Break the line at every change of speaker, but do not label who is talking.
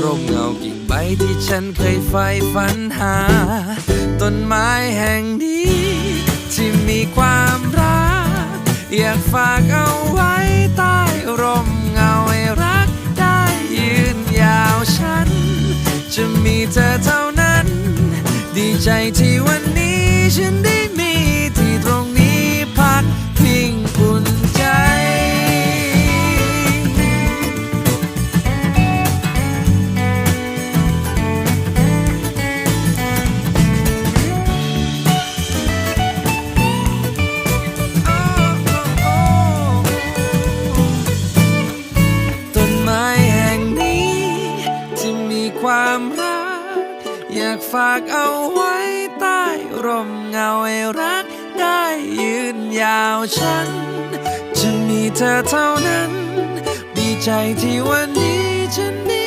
ร่มเงากิ่งใบที่ฉันเคยใฝ่ฝันหาต้นไม้แห่งนี้ที่มีความรักอยากฝากเอาไว้ใต้ร่มเงาให้รักได้ยืนยาวฉันจะมีเธอเท่านั้นดีใจที่วันนี้ฉันได้มีที่ตรงนี้พักพิงอุ่นใจต้นไม้แห่งนี้ที่มีความรักอยากฝากเอาไว้ใต้ร่มเงาให้รักได้ยืนยาวฉันจะมีเธอเท่านั้นดีใจที่วันนี้ฉันได้